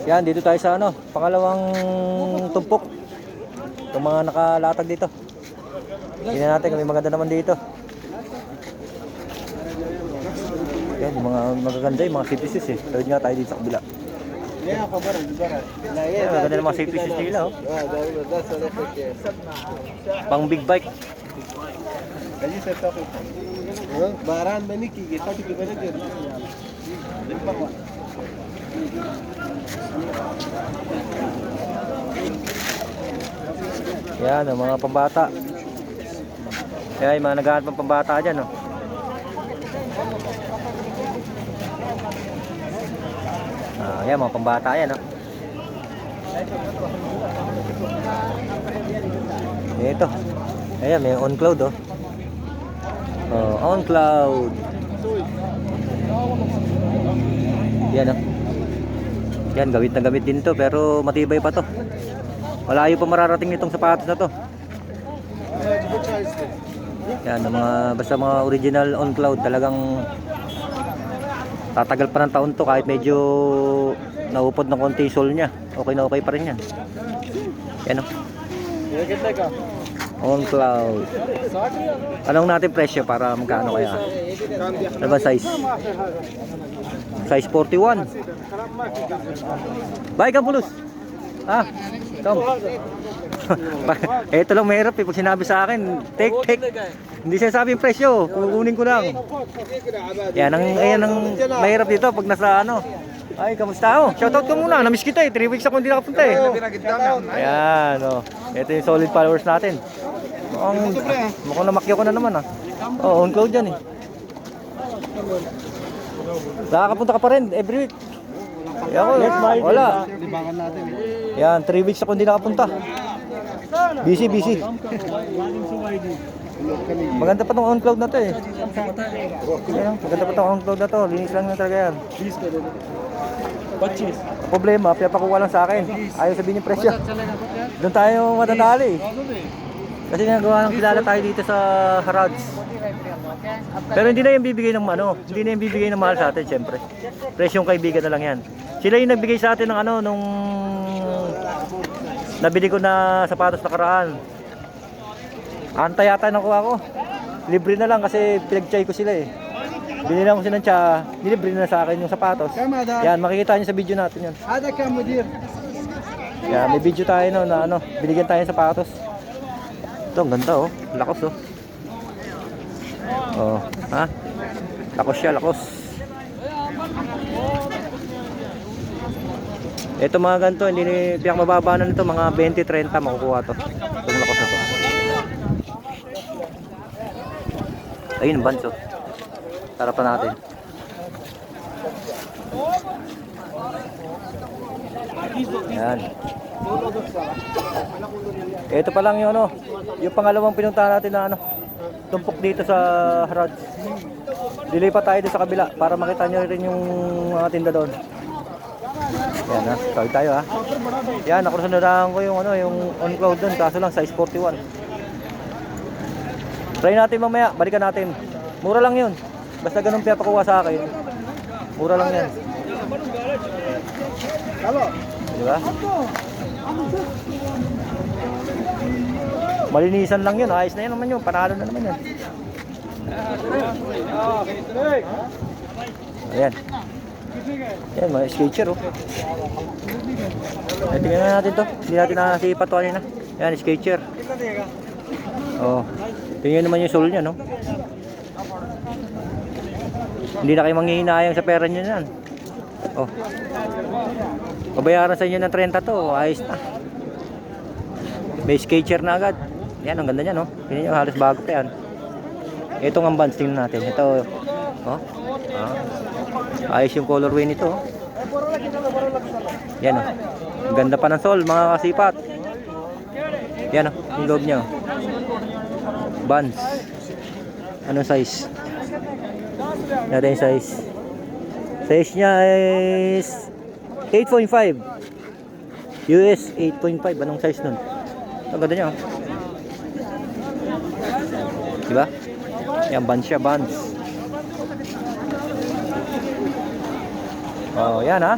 Yan, dito tayo sa ano, pangalawang tumpok. Itong mga nakalatag dito. Tingnan natin kung may maganda naman dito. Yan, yung mga magaganda yung mga CPCs eh. Tawid nga tayo dito sa kabila. Yan, maganda ng mga CPCs nila oh. Pang big bike. Baran bani ki kita ki bani ki. Yan, ang mga pambata. Yan, yung mga naghahanap ng pambata dyan oh. Yan, mga pambata yan oh. Ito. Ayan, may on cloud oh. On cloud. Yan oh. Yan, gawit na gawit din to pero matibay pa to. Malayo pa mararating nitong sapatos na to. Yan, basta mga original on cloud talagang tatagal pa ng taon to kahit medyo naupod ng konti yung sole nya. Okay na okay pa rin yan. Yan oh. On cloud. Anong natin presyo para magkano kaya? Ano ba size? Size 41. Bye Kampulus. Come. Ito lang mahirap eh pag sinabi sa akin, take. Hindi siya sabi yung presyo, kukunin ko lang. Yan ang mahirap dito pag nasa ano. Ay, kamusta oh? Shoutout ko muna, namiss kita eh. 3 weeks ako hindi nakapunta eh. Ayan oh. Ito yung solid followers natin. Mukhang namakyo ko na naman ah. On cloud yan eh. Nakakapunta ka pa rin every week. Wala. Yan, 3 weeks ako hindi nakapunta. Busy. Maganda pa tong on cloud na to eh. Ayan, maganda pa tong on cloud na to. Linis lang na talaga yan. Problema, pinapakuha lang sa akin. Ayaw sabihin yung presyo. Doon tayo madadali. Kasi nagawa ng kilala tayo dito sa Harads. Pero hindi na yung bibigay ng hindi na yung bibigay ng mahal sa atin, syempre. Presyong kaibigan na lang yan. Sila yung nagbigay sa atin ng nung nabili ko na sapatos nakaraan. Antay yata nakuha ko. Libre na lang kasi pinag-try ko sila eh. Binilang ko siya ng tsa, nilibre na sa akin yung sapatos. Yan, makikita niyo sa video natin yan. Yan, may video tayo no, na binigyan tayo ng sapatos. Ito, ang ganda oh. Lakos oh. Oh, ha? Lakos siya, lakos. Ito mga ganito, hindi piyak mababa na nito, mga 20-30 makukuha to. Itong lakos na to. Ayun, banso. Tarapan natin. Yan. Ito pa lang yung yung pangalawang pinuntahan natin na tumpok dito sa Harads. Dilipat tayo doon sa kabila para makita nyo rin yung mga tinda doon. Yan ha, tawid tayo ha. Yan, nakusunadahan ko yung yung on cloud doon, kaso lang size 41. Try natin mamaya, balikan natin. Mura lang yun. Basta ganun pinapakuha sa akin. Mura lang yan. Diba? Malinisan lang yun. Ayos na yan naman yun. Panalo na naman yan. Ayan. Ayan, mga skater oh. Ayan, tingnan na natin to. Hindi natin nakasipat to kanina. Ayan, skater. Oh. Tingnan naman yung sole nya no. Hindi na kayo manghihinayang sa pera nyo yan. Oh. Pabayaran sa inyo ng 30 to. Ayos na. May skater na agad. Yan, ang ganda niya no. Tingnan nyo, halos bago pa yan. Ito ang bands, tingnan natin. Ito, oh. Ayos yung colorway nito. Oh. Yan oh. Ang ganda pa ng sole, mga kasipat. Yan oh, yung loob niya oh. Bands. Anong size? Natin yung size. Size niya is 8.5. US 8.5. Anong size nun? Ang ganda niya oh. Diba? Yan, bands siya, bands. Oh, yan ha.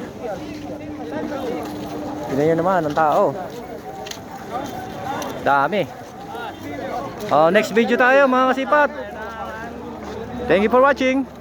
Tignan nyo naman ang tao. Dami. Oh, next video tayo mga kasipat. Thank you for watching.